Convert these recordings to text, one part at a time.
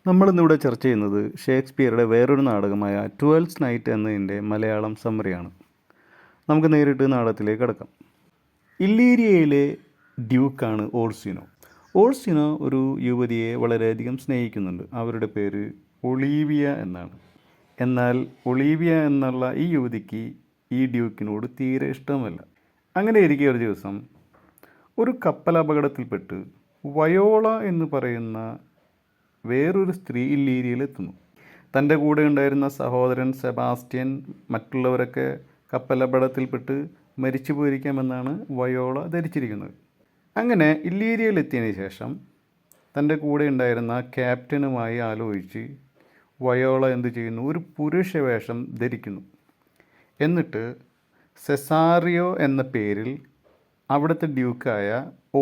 നമ്മളിന്നിവിടെ ചർച്ച ചെയ്യുന്നത് ഷേക്സ്പിയറുടെ വേറൊരു നാടകമായ ട്വൽത്ത് നൈറ്റ് എന്നതിൻ്റെ മലയാളം സമ്മറിയാണ്. നമുക്ക് നേരിട്ട് നാടകത്തിലേക്ക് കടക്കാം. ഇല്ലീരിയയിലെ ഡ്യൂക്കാണ് ഓർസിനോ. ഓർസിനോ ഒരു യുവതിയെ വളരെയധികം സ്നേഹിക്കുന്നുണ്ട്. അവരുടെ പേര് ഒളീവിയ എന്നാണ്. എന്നാൽ ഒളീവിയ എന്നുള്ള ഈ യുവതിക്ക് ഈ ഡ്യൂക്കിനോട് തീരെ ഇഷ്ടമല്ല. അങ്ങനെ ഇരിക്കെ ഒരു ദിവസം ഒരു കപ്പലപകടത്തിൽപ്പെട്ട് വയോള എന്ന് പറയുന്ന വേറൊരു സ്ത്രീ ഇല്ലീരിയയിലെത്തുന്നു. തൻ്റെ കൂടെ ഉണ്ടായിരുന്ന സഹോദരൻ സെബാസ്റ്റ്യൻ മറ്റുള്ളവരൊക്കെ കപ്പലപകടത്തിൽപ്പെട്ട് മരിച്ചു പോയിരിക്കാമെന്നാണ് വയോള ധരിച്ചിരിക്കുന്നത്. അങ്ങനെ ഇല്ലീരിയയിലെത്തിയതിന് ശേഷം തൻ്റെ കൂടെ ഉണ്ടായിരുന്ന ക്യാപ്റ്റനുമായി ആലോചിച്ച് വയോള എന്തു ചെയ്യുന്നു? ഒരു പുരുഷവേഷം ധരിക്കുന്നു. എന്നിട്ട് സെസാറിയോ എന്ന പേരിൽ അവിടുത്തെ ഡ്യൂക്കായ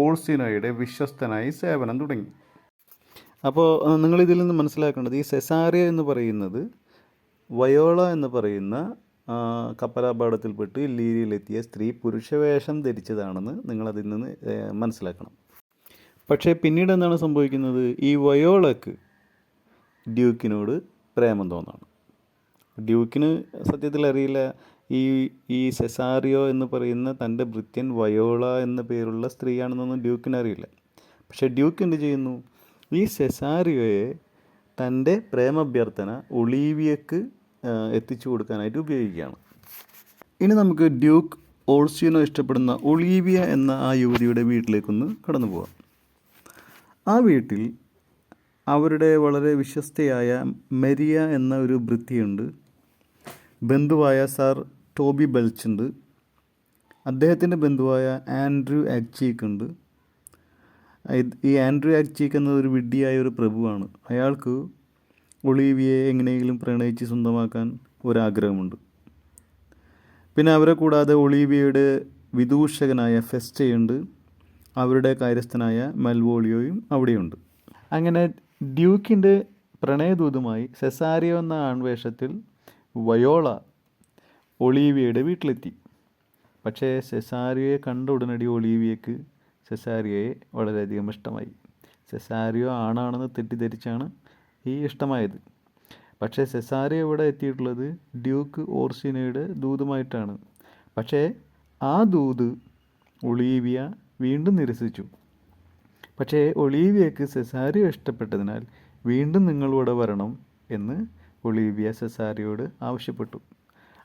ഓർസിനോയുടെ വിശ്വസ്തനായി സേവനം തുടങ്ങി. അപ്പോൾ നിങ്ങളിതിൽ നിന്ന് മനസ്സിലാക്കേണ്ടത് ഈ സെസാറിയോ എന്ന് പറയുന്നത് വയോള എന്ന് പറയുന്ന കപ്പലപകടത്തിൽപ്പെട്ട് ഇല്ലീരിയയിലെത്തിയ സ്ത്രീ പുരുഷവേഷം ധരിച്ചതാണെന്ന് നിങ്ങളതിൽ നിന്ന് മനസ്സിലാക്കണം. പക്ഷേ പിന്നീട് എന്താണ് സംഭവിക്കുന്നത്? ഈ വയോളക്ക് ഡ്യൂക്കിനോട് പ്രേമം തോന്നാണ്. ഡ്യൂക്കിന് സത്യത്തിൽ അറിയില്ല ഈ സെസാറിയോ എന്ന് പറയുന്ന തൻ്റെ ഭൃത്യൻ വയോള എന്ന പേരുള്ള സ്ത്രീയാണെന്നൊന്നും ഡ്യൂക്കിന് അറിയില്ല. പക്ഷേ ഡ്യൂക്ക് എന്ത് ചെയ്യുന്നു? ഈ സെസാറിയോയെ തൻ്റെ പ്രേമാഭ്യർത്ഥന ഒളീവിയക്ക് എത്തിച്ചു കൊടുക്കാനായിട്ട് ഉപയോഗിക്കുകയാണ്. ഇനി നമുക്ക് ഡ്യൂക്ക് ഓർസിനോ ഇഷ്ടപ്പെടുന്ന ഒളീവിയ എന്ന ആ യുവതിയുടെ വീട്ടിലേക്കൊന്ന് കടന്നു പോകാം. ആ വീട്ടിൽ അവരുടെ വളരെ വിശ്വസ്തയായ മരിയ എന്ന ഒരു ഭൃത്യയുണ്ട്. ബന്ധുവായ സർ ടോബി ബെൽച്ച് ഉണ്ട്. അദ്ദേഹത്തിൻ്റെ ബന്ധുവായ ആൻഡ്രൂ ആക്ചീക്ക് ഉണ്ട്. ഈ ആൻഡ്രൂ ആക്ചീക്ക് എന്ന ഒരു വിഡ്ഢിയായ ഒരു പ്രഭുവാണ്. അയാൾക്ക് ഒളീവിയയെ എങ്ങനെയെങ്കിലും പ്രണയിച്ച് സ്വന്തമാക്കാൻ ഒരാഗ്രഹമുണ്ട്. പിന്നെ അവരെ കൂടാതെ ഒളീവിയയുടെ വിദൂഷകനായ ഫെസ്റ്റയുണ്ട്. അവരുടെ കാര്യസ്ഥനായ മൽവോളിയോയും അവിടെയുണ്ട്. അങ്ങനെ ഡ്യൂക്കിൻ്റെ പ്രണയദൂതുമായി സെസാരിയോ എന്ന ആൺവേഷത്തിൽ വയോള ഒളീവിയയുടെ വീട്ടിലെത്തി. പക്ഷേ സെസാരിയോയെ കണ്ട ഉടനടി ഒളീവിയക്ക് സെസാരിയോയെ വളരെയധികം ഇഷ്ടമായി. സെസാരിയോ ആണാണെന്ന് തെറ്റിദ്ധരിച്ചാണ് ഈ ഇഷ്ടമായത്. പക്ഷേ സെസാരിയോ ഇവിടെ എത്തിയിട്ടുള്ളത് ഡ്യൂക്ക് ഓർസിനോയുടെ ദൂതുമായിട്ടാണ്. പക്ഷേ ആ ദൂത് ഒളീവിയ വീണ്ടും നിരസിച്ചു. പക്ഷേ ഒളീവിയക്ക് സെസാരിയോ ഇഷ്ടപ്പെട്ടതിനാൽ വീണ്ടും നിങ്ങളിവിടെ വരണം എന്ന് ഒളീവിയ സെസാരിയോട് ആവശ്യപ്പെട്ടു.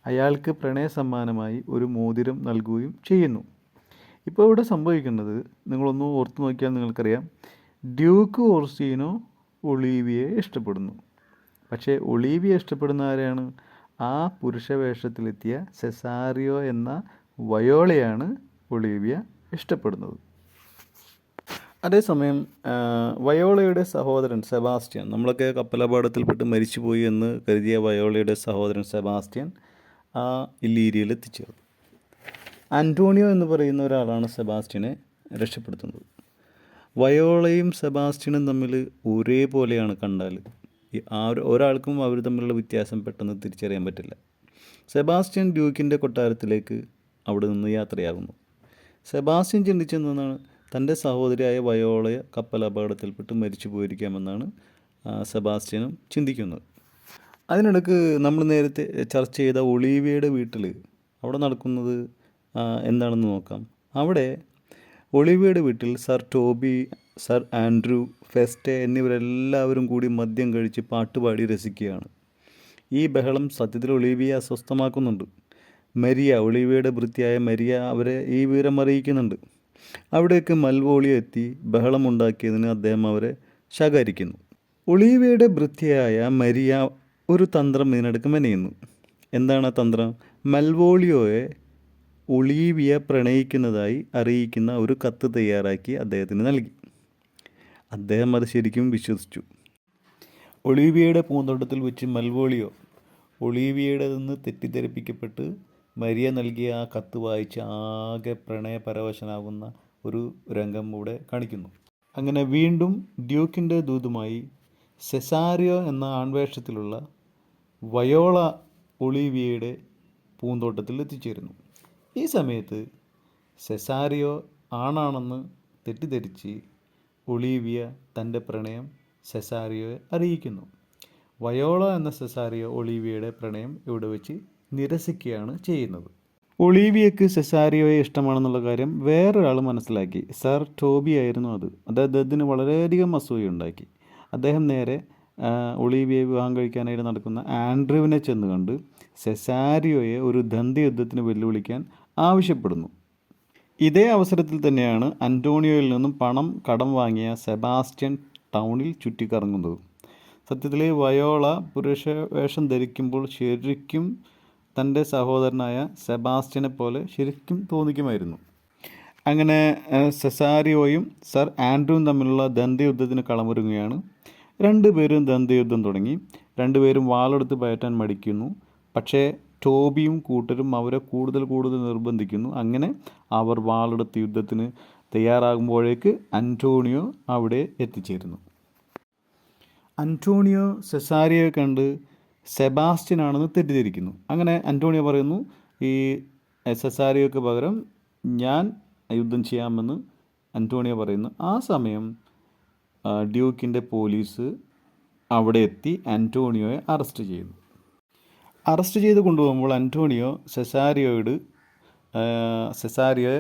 അയാൾക്ക് പ്രണയ സമ്മാനമായി ഒരു മോതിരം നൽകുകയും ചെയ്യുന്നു. ഇപ്പോൾ ഇവിടെ സംഭവിക്കുന്നത് നിങ്ങളൊന്ന് ഓർത്തു നോക്കിയാൽ നിങ്ങൾക്കറിയാം. ഡ്യൂക്ക് ഓർസിനോ ഒളീവിയയെ ഇഷ്ടപ്പെടുന്നു. പക്ഷേ ഒളീവിയ ഇഷ്ടപ്പെടുന്ന ആരെയാണ്? ആ പുരുഷവേഷത്തിലെത്തിയ സെസാരിയോ എന്ന വയോളയാണ് ഒളീവിയ ഇഷ്ടപ്പെടുന്നത്. അതേസമയം വയോളയുടെ സഹോദരൻ സെബാസ്റ്റ്യൻ, നമ്മളൊക്കെ കപ്പലപകടത്തിൽപ്പെട്ട് മരിച്ചുപോയി എന്ന് കരുതിയ വയോളയുടെ സഹോദരൻ സെബാസ്റ്റ്യൻ ആ ഇല്ലീരിയയിൽ എത്തിച്ചേർന്നു. ആൻറ്റോണിയോ എന്ന് പറയുന്ന ഒരാളാണ് സെബാസ്റ്റ്യനെ രക്ഷപ്പെടുത്തുന്നത്. വയോളയും സെബാസ്റ്റ്യനും തമ്മിൽ ഒരേപോലെയാണ് കണ്ടാൽ. ഒരാൾക്കും അവർ തമ്മിലുള്ള വ്യത്യാസം പെട്ടെന്ന് തിരിച്ചറിയാൻ പറ്റില്ല. സെബാസ്റ്റ്യൻ ഡ്യൂക്കിൻ്റെ കൊട്ടാരത്തിലേക്ക് അവിടെ നിന്ന് യാത്രയാകുന്നു. സെബാസ്റ്റ്യൻ ചിന്തിച്ചെന്നാണ് തൻ്റെ സഹോദരിയായ വയോളയെ കപ്പലപകടത്തിൽപ്പെട്ട് മരിച്ചു പോയിരിക്കാമെന്നാണ് സെബാസ്റ്റ്യനും ചിന്തിക്കുന്നത്. അതിനിടയ്ക്ക് നമ്മൾ നേരത്തെ ചർച്ച ചെയ്ത ഒളീവിയയുടെ വീട്ടിൽ അവിടെ നടക്കുന്നത് എന്താണെന്ന് നോക്കാം. അവിടെ ഒളീവിയയുടെ വീട്ടിൽ സർ ടോബി, സർ ആൻഡ്രൂ, ഫെസ്റ്റെ എന്നിവരെല്ലാവരും കൂടി മദ്യം കഴിച്ച് പാട്ടുപാടി രസിക്കുകയാണ്. ഈ ബഹളം സത്യത്തിൽ ഒളീവിയെ അസ്വസ്ഥമാക്കുന്നുണ്ട്. മരിയ, ഒളീവിയയുടെ ഭൃത്യയായ മരിയ അവരെ ഈ വിവരം അറിയിക്കുന്നുണ്ട്. അവിടേക്ക് മൽവോളിയോ എത്തി ബഹളമുണ്ടാക്കിയതിന് അദ്ദേഹം അവരെ ശകാരിക്കുന്നു. ഒളീവിയയുടെ ഭൃത്യയായ മരിയ ഒരു തന്ത്രം ഇതിനിടയ്ക്ക് മെനയുന്നു. എന്താണ് ആ തന്ത്രം? മൽവോളിയോയെ ഒളീവിയ പ്രണയിക്കുന്നതായി അറിയിക്കുന്ന ഒരു കത്ത് തയ്യാറാക്കി അദ്ദേഹത്തിന് നൽകി. അദ്ദേഹം അത് ശരിക്കും വിശ്വസിച്ചു. ഒളീവിയയുടെ പൂന്തോട്ടത്തിൽ വെച്ച് മൽവോളിയോ ഒളീവിയയുടെ നിന്ന് തെറ്റിദ്ധരിപ്പിക്കപ്പെട്ട് മരിയ നൽകിയ ആ കത്ത് വായിച്ച് ആകെ പ്രണയപരവശനാകുന്ന ഒരു രംഗം ഇവിടെ കാണിക്കുന്നു. അങ്ങനെ വീണ്ടും ഡ്യൂക്കിൻ്റെ ദൂതുമായി സെസാരിയോ എന്ന ആൺവേഷത്തിലുള്ള വയോള ഒളീവിയയുടെ പൂന്തോട്ടത്തിൽ എത്തിച്ചേരുന്നു. ഈ സമയത്ത് സെസാരിയോ ആണാണെന്ന് തെറ്റിദ്ധരിച്ച് ഒളീവിയ തൻ്റെ പ്രണയം സെസാരിയോയെ അറിയിക്കുന്നു. വയോള എന്ന സെസാരിയോ ഒളീവിയയുടെ പ്രണയം ഇവിടെ വെച്ച് നിരസിക്കുകയാണ് ചെയ്യുന്നത്. ഒളീവിയയ്ക്ക് സെസാരിയോയെ ഇഷ്ടമാണെന്നുള്ള കാര്യം വേറൊരാൾ മനസ്സിലാക്കി. സർ ടോബി ആയിരുന്നു അത്. അദ്ദേഹത്തിന് വളരെയധികം അസൂയുണ്ടാക്കി. അദ്ദേഹം നേരെ ഒളീവിയെ വിവാഹം കഴിക്കാനായിട്ട് നടക്കുന്ന ആൻഡ്രൂവിനെ ചെന്ന് കണ്ട് സെസാരിയോയെ ഒരു ദ്വന്ദ്വയുദ്ധത്തിന് വെല്ലുവിളിക്കാൻ ആവശ്യപ്പെടുന്നു. ഇതേ അവസരത്തിൽ തന്നെയാണ് അന്റോണിയോയിൽ നിന്നും പണം കടം വാങ്ങിയ സെബാസ്റ്റ്യൻ ടൗണിൽ ചുറ്റിക്കറങ്ങുന്നത്. സത്യത്തിൽ വയോള പുരുഷ വേഷം ധരിക്കുമ്പോൾ ശരിക്കും തൻ്റെ സഹോദരനായ സെബാസ്റ്റ്യനെ പോലെ ശരിക്കും തോന്നിക്കുമായിരുന്നു. അങ്ങനെ സെസാരിയോയും സർ ആൻഡ്രൂവും തമ്മിലുള്ള ദ്വന്ദ്വയുദ്ധത്തിന് കളമൊരുങ്ങുകയാണ്. രണ്ടുപേരും ദ്വന്ദ്വയുദ്ധം തുടങ്ങി. രണ്ടുപേരും വാളെടുത്ത് പയറ്റാൻ മടിക്കുന്നു. പക്ഷേ ടോബിയും കൂട്ടരും അവരെ കൂടുതൽ നിർബന്ധിക്കുന്നു. അങ്ങനെ അവർ വാളെടുത്ത് യുദ്ധത്തിന് തയ്യാറാകുമ്പോഴേക്ക് അന്റോണിയോ അവിടെ എത്തിച്ചേരുന്നു. അന്റോണിയോ സെസാരിയോയെ കണ്ട് സെബാസ്റ്റ്യൻ ആണെന്ന് തെറ്റിദ്ധരിക്കുന്നു. അങ്ങനെ അന്റോണിയോ പറയുന്നു, ഈ സെസാരിയോയ്ക്ക് പകരം ഞാൻ യുദ്ധം ചെയ്യാമെന്ന് അന്റോണിയോ പറയുന്നു. ആ സമയം ഡ്യൂക്കിൻ്റെ പോലീസ് അവിടെ എത്തി അന്റോണിയോയെ അറസ്റ്റ് ചെയ്യുന്നു. അറസ്റ്റ് ചെയ്ത് കൊണ്ടുപോകുമ്പോൾ അന്റോണിയോ സെസാരിയോയെ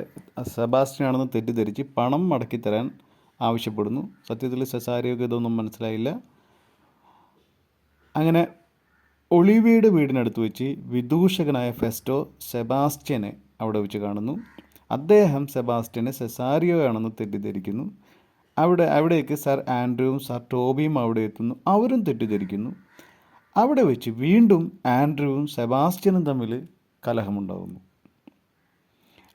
സെബാസ്റ്റ്യനാണെന്ന് തെറ്റിദ്ധരിച്ച് പണം മടക്കിത്തരാൻ ആവശ്യപ്പെടുന്നു. സത്യത്തിൽ സെസാരിയോയ്ക്ക് ഇതൊന്നും മനസ്സിലായില്ല. അങ്ങനെ ഒളീവിയയുടെ വീടിനടുത്ത് വെച്ച് വിദൂഷകനായ ഫെസ്റ്റോ സെബാസ്റ്റ്യനെ അവിടെ വെച്ച് കാണുന്നു. അദ്ദേഹം സെബാസ്റ്റ്യനെ സെസാരിയോ ആണെന്ന് തെറ്റിദ്ധരിക്കുന്നു. അവിടേക്ക് സർ ആൻഡ്രൂവും സർ ടോബിയും അവിടെ എത്തുന്നു. അവരും തെറ്റിദ്ധരിക്കുന്നു. അവിടെ വെച്ച് വീണ്ടും ആൻഡ്രൂവും സെബാസ്റ്റ്യനും തമ്മിൽ കലഹമുണ്ടാകുന്നു.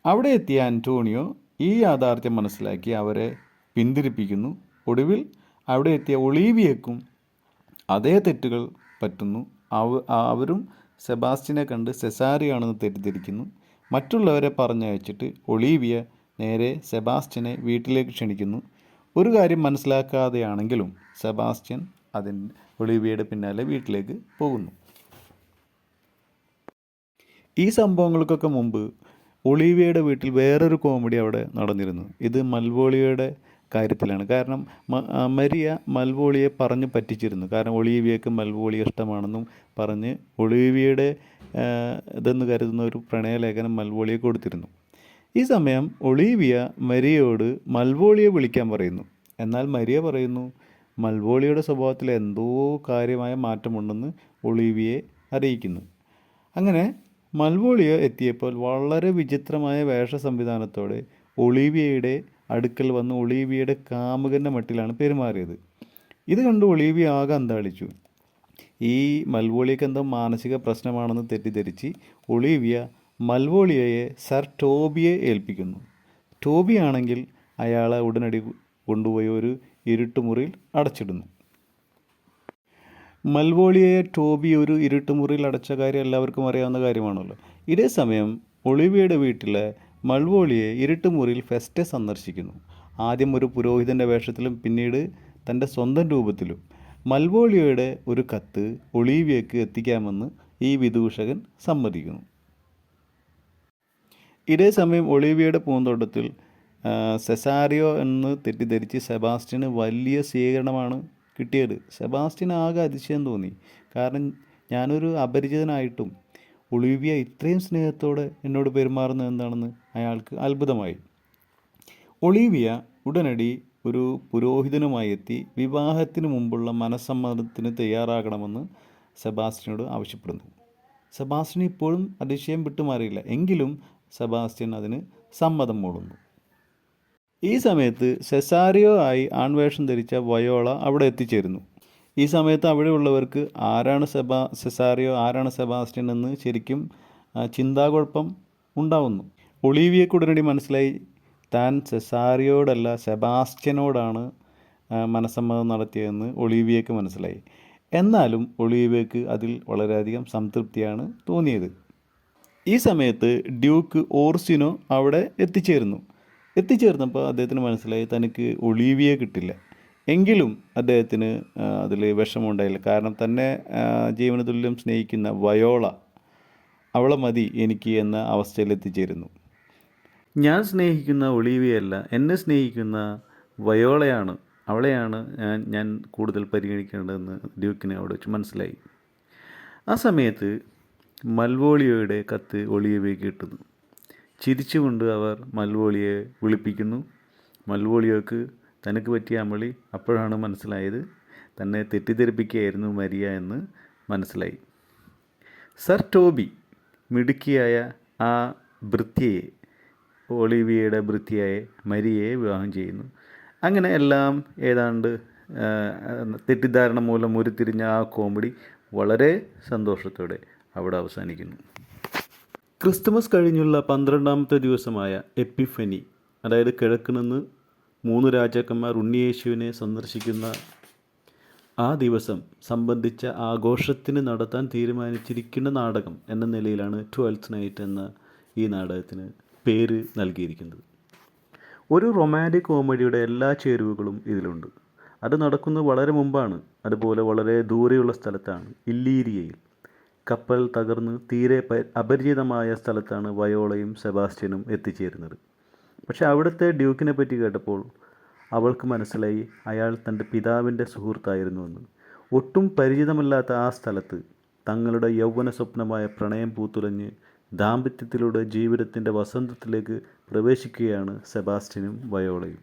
അവിടെ എത്തിയ അന്റോണിയോ ഈ യാഥാർത്ഥ്യം മനസ്സിലാക്കി അവരെ പിന്തിരിപ്പിക്കുന്നു. ഒടുവിൽ അവിടെ എത്തിയ ഒളീവിയയ്ക്കും അതേ തെറ്റുകൾ പറ്റുന്നു. അവരും സെബാസ്റ്റ്യനെ കണ്ട് സെസാരിയോ ആണെന്ന് തെറ്റിദ്ധരിക്കുന്നു. മറ്റുള്ളവരെ പറഞ്ഞയച്ചിട്ട് ഒളീവിയ നേരെ സെബാസ്റ്റ്യനെ വീട്ടിലേക്ക് ക്ഷണിക്കുന്നു. ഒരു കാര്യം മനസ്സിലാക്കാതെയാണെങ്കിലും സെബാസ്റ്റ്യൻ ഒളീവിയയുടെ പിന്നാലെ വീട്ടിലേക്ക് പോകുന്നു. ഈ സംഭവങ്ങൾക്കൊക്കെ മുമ്പ് ഒളീവിയയുടെ വീട്ടിൽ വേറൊരു കോമഡി അവിടെ നടന്നിരുന്നു. ഇത് മൽവോളിയയുടെ കാര്യത്തിലാണ്. കാരണം മരിയ മൽവോളിയെ പറഞ്ഞ് പറ്റിച്ചിരുന്നു. കാരണം ഒളീവിയയ്ക്ക് മൽവോളിയെ ഇഷ്ടമാണെന്നും പറഞ്ഞ് ഒളീവിയയുടെ ഇതെന്ന് കരുതുന്ന ഒരു പ്രണയലേഖനം മൽവോളിയെ കൊടുത്തിരുന്നു. ഈ സമയം ഒളീവിയ മരിയയോട് മൽവോളിയെ വിളിക്കാൻ പറയുന്നു. എന്നാൽ മരിയ പറയുന്നു മൽവോളിയുടെ സ്വഭാവത്തിൽ എന്തോ കാര്യമായ മാറ്റമുണ്ടെന്ന് ഒളീവിയെ അറിയിക്കുന്നു. അങ്ങനെ മൽവോളിയ എത്തിയപ്പോൾ വളരെ വിചിത്രമായ വേഷ സംവിധാനത്തോടെ ഒളീവിയയുടെ അടുക്കൽ വന്ന് ഒളീവിയയുടെ കാമുകൻ്റെ മട്ടിലാണ് പെരുമാറിയത്. ഇത് കണ്ട് ഒളീവിയ ആകെ അന്താളിച്ചു. ഈ മൽവോളിയക്ക് എന്തോ മാനസിക പ്രശ്നമാണെന്ന് തെറ്റിദ്ധരിച്ച് ഒളീവിയ മൽവോളിയയെ സർ ടോബിയെ ഏൽപ്പിക്കുന്നു. ടോബി ആണെങ്കിൽ അയാളെ ഉടനടി കൊണ്ടുപോയി ഒരു ഇരുട്ടുമുറിയിൽ അടച്ചിടുന്നു. മൽവോളിയയെ ടോബി ഒരു ഇരുട്ടുമുറിയിൽ അടച്ച കാര്യം എല്ലാവർക്കും അറിയാവുന്ന കാര്യമാണല്ലോ. ഇതേ സമയം ഒളീവിയയുടെ വീട്ടിലെ മൽവോളിയെ ഇരുട്ടുമുറിയിൽ ഫെസ്റ്റെ സന്ദർശിക്കുന്നു. ആദ്യം ഒരു പുരോഹിതൻ്റെ വേഷത്തിലും പിന്നീട് തൻ്റെ സ്വന്തം രൂപത്തിലും. മൽവോളിയയുടെ ഒരു കത്ത് ഒളീവിയയ്ക്ക് എത്തിക്കാമെന്ന് ഈ വിദൂഷകൻ സമ്മതിക്കുന്നു. ഇതേ സമയം ഒളീവിയയുടെ പൂന്തോട്ടത്തിൽ സെസാരിയോ എന്ന് തെറ്റിദ്ധരിച്ച് സെബാസ്റ്റ്യന് വലിയ സ്വീകരണമാണ് കിട്ടിയത്. സെബാസ്റ്റ്യന് ആകെ അതിശയം തോന്നി. കാരണം ഞാനൊരു അപരിചിതനായിട്ടും ഒളീവിയ ഇത്രയും സ്നേഹത്തോടെ എന്നോട് പെരുമാറുന്നത് എന്താണെന്ന് അയാൾക്ക് അത്ഭുതമായി. ഒളീവിയ ഉടനടി ഒരു പുരോഹിതനുമായി എത്തി വിവാഹത്തിന് മുമ്പുള്ള മനസ്സമ്മതത്തിന് തയ്യാറാകണമെന്ന് സെബാസ്റ്റ്യനോട് ആവശ്യപ്പെടുന്നു. സെബാസ്റ്റ്യൻ ഇപ്പോഴും അതിശയം വിട്ടുമാറിയില്ല. എങ്കിലും സെബാസ്റ്റ്യൻ അതിന് സമ്മതം മൂളുന്നു. ഈ സമയത്ത് സെസാരിയോ ആയി ആൺവേഷം ധരിച്ച വയോള അവിടെ എത്തിച്ചേരുന്നു. ഈ സമയത്ത് അവിടെയുള്ളവർക്ക് ആരാണ് സെസാരിയോ ആരാണ് സെബാസ്റ്റ്യൻ എന്ന് ശരിക്കും ചിന്താകുഴപ്പം ഉണ്ടാവുന്നു. ഒളീവിയയ്ക്ക് ഉടനടി മനസ്സിലായി താൻ സെസാരിയോടല്ല സെബാസ്റ്റ്യനോടാണ് മനസ്സമ്മതം നടത്തിയതെന്ന് ഒളീവിയയ്ക്ക് മനസ്സിലായി. എന്നാലും ഒളീവിയയ്ക്ക് അതിൽ വളരെയധികം സംതൃപ്തിയാണ് തോന്നിയത്. ഈ സമയത്ത് ഡ്യൂക്ക് ഓർസിനോ അവിടെ എത്തിച്ചേർന്നപ്പോൾ അദ്ദേഹത്തിന് മനസ്സിലായി തനിക്ക് ഒളീവിയെ കിട്ടില്ല. എങ്കിലും അദ്ദേഹത്തിന് അതിൽ വിഷമമുണ്ടായില്ല. കാരണം തന്നെ ജീവന തുല്യം സ്നേഹിക്കുന്ന വയോള, അവളെ മതി എനിക്ക് എന്ന അവസ്ഥയിൽ എത്തിച്ചേരുന്നു. ഞാൻ സ്നേഹിക്കുന്ന ഒളീവിയല്ല, എന്നെ സ്നേഹിക്കുന്ന വയോളയാണ് അവളെയാണ് ഞാൻ കൂടുതൽ പരിഗണിക്കേണ്ടതെന്ന് ഡ്യൂക്കിന് അവിടെ വെച്ച് മനസ്സിലായി. ആ സമയത്ത് മൽവോളിയോയുടെ കത്ത് ഒളീവിയയ്ക്ക് കിട്ടുന്നു. ചിരിച്ചുകൊണ്ട് അവർ മൽവോളിയെ വിളിപ്പിക്കുന്നു. മൽവോളിയോക്ക് തനിക്ക് പറ്റിയ അമളി അപ്പോഴാണ് മനസ്സിലായത്. തന്നെ തെറ്റിദ്ധരിപ്പിക്കുകയായിരുന്നു മരിയ എന്ന് മനസ്സിലായി. സർ ടോബി മിടുക്കിയായ ആ ഭൃത്യയെ, ഒളീവിയയുടെ ഭൃത്യയായ മരിയയെ വിവാഹം ചെയ്യുന്നു. അങ്ങനെ എല്ലാം ഏതാണ്ട് തെറ്റിദ്ധാരണ മൂലം ഉരുത്തിരിഞ്ഞ ആ കോമഡി വളരെ സന്തോഷത്തോടെ അവിടെ അവസാനിക്കുന്നു. ക്രിസ്തുമസ് കഴിഞ്ഞുള്ള 12ാമത്തെ ദിവസമായ എപ്പിഫനി, അതായത് കിഴക്ക് നിന്ന് 3 രാജാക്കന്മാർ ഉണ്ണിയേശുവിനെ സന്ദർശിക്കുന്ന ആ ദിവസം സംബന്ധിച്ച ആഘോഷത്തിന് നടത്താൻ തീരുമാനിച്ചിരിക്കുന്ന നാടകം എന്ന നിലയിലാണ് ട്വൽത്ത് നൈറ്റ് എന്ന ഈ നാടകത്തിന് പേര് നൽകിയിരിക്കുന്നത്. ഒരു റൊമാൻറ്റിക് കോമഡിയുടെ എല്ലാ ചേരുവകളും ഇതിലുണ്ട്. അത് നടക്കുന്നത് വളരെ മുമ്പാണ്. അതുപോലെ വളരെ ദൂരെയുള്ള സ്ഥലത്താണ്, ഇല്ലീരിയയിൽ. കപ്പൽ തകർന്ന് തീരെ അപരിചിതമായ സ്ഥലത്താണ് വയോളയും സെബാസ്റ്റ്യനും എത്തിച്ചേരുന്നത്. പക്ഷെ അവിടുത്തെ ഡ്യൂക്കിനെ പറ്റി കേട്ടപ്പോൾ അവൾക്ക് മനസ്സിലായി അയാൾ തൻ്റെ പിതാവിൻ്റെ സുഹൃത്തായിരുന്നുവെന്ന്. ഒട്ടും പരിചിതമല്ലാത്ത ആ സ്ഥലത്ത് തങ്ങളുടെ യൗവന സ്വപ്നമായ പ്രണയം പൂത്തുലഞ്ഞ് ദാമ്പത്യത്തിലൂടെ ജീവിതത്തിൻ്റെ വസന്തത്തിലേക്ക് പ്രവേശിക്കുകയാണ് സെബാസ്റ്റ്യനും വയോളയും.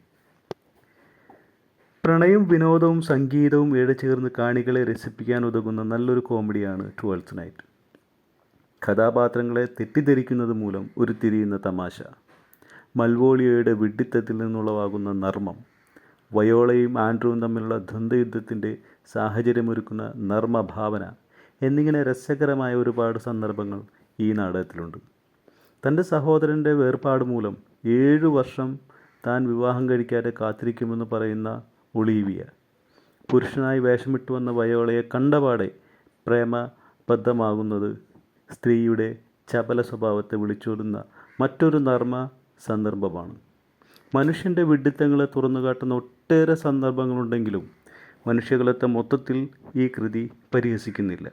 പ്രണയവും വിനോദവും സംഗീതവും ഇഴചേർന്ന് കാണികളെ രസിപ്പിക്കാൻ ഉതകുന്ന നല്ലൊരു കോമഡിയാണ് ട്വൽത്ത് നൈറ്റ്. കഥാപാത്രങ്ങളെ തെറ്റിദ്ധരിക്കുന്നത് മൂലം ഉരുത്തിരിയുന്ന തമാശ, മൽവോളിയോയുടെ വിഡ്ഢിത്തത്തിൽ നിന്നുളവാകുന്ന നർമ്മം, വയോളയും ആൻഡ്രൂവും തമ്മിലുള്ള ദ്വന്ദ്വയുദ്ധത്തിൻ്റെ സാഹചര്യമൊരുക്കുന്ന നർമ്മഭാവന എന്നിങ്ങനെ രസകരമായ ഒരുപാട് സന്ദർഭങ്ങൾ ഈ നാടകത്തിലുണ്ട്. തൻ്റെ സഹോദരൻ്റെ വേർപാട് മൂലം 7 വർഷം താൻ വിവാഹം കഴിക്കാതെ കാത്തിരിക്കുമെന്ന് പറയുന്ന ഒളീവിയ, പുരുഷനായി വേഷമിട്ട് വന്ന വയോളയെ കണ്ടപാടെ പ്രേമബദ്ധമാകുന്നത് സ്ത്രീയുടെ ചപല സ്വഭാവത്തെ വിളിച്ചോടുന്ന മറ്റൊരു നർമ്മ സന്ദർഭമാണ്. മനുഷ്യൻ്റെ വിഡ്ഢിത്തങ്ങളെ തുറന്നുകാട്ടുന്ന ഒട്ടേറെ സന്ദർഭങ്ങളുണ്ടെങ്കിലും മനുഷ്യകുലത്തെ മൊത്തത്തിൽ ഈ കൃതി പരിഹസിക്കുന്നില്ല.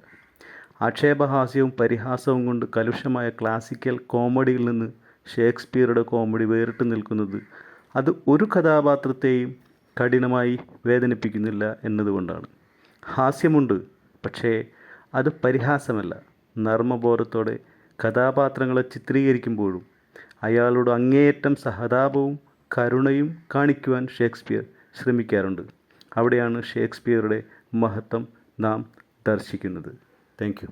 ആക്ഷേപഹാസ്യവും പരിഹാസവും കൊണ്ട് കലുഷമായ ക്ലാസിക്കൽ കോമഡിയിൽ നിന്ന് ഷേക്സ്പിയറുടെ കോമഡി വേറിട്ട് നിൽക്കുന്നത് അത് ഒരു കഥാപാത്രത്തെയും കഠിനമായി വേദനിപ്പിക്കുന്നില്ല എന്നതുകൊണ്ടാണ്. ഹാസ്യമുണ്ട്, പക്ഷേ അത് പരിഹാസമല്ല. നർമ്മബോധത്തോടെ കഥാപാത്രങ്ങളെ ചിത്രീകരിക്കുമ്പോഴും അയാളോട് അങ്ങേയറ്റം സഹതാപവും കരുണയും കാണിക്കുവാൻ ഷേക്സ്പിയർ ശ്രമിക്കാറുണ്ട്. അവിടെയാണ് ഷേക്സ്പിയറുടെ മഹത്വം നാം ദർശിക്കുന്നത്. Thank you.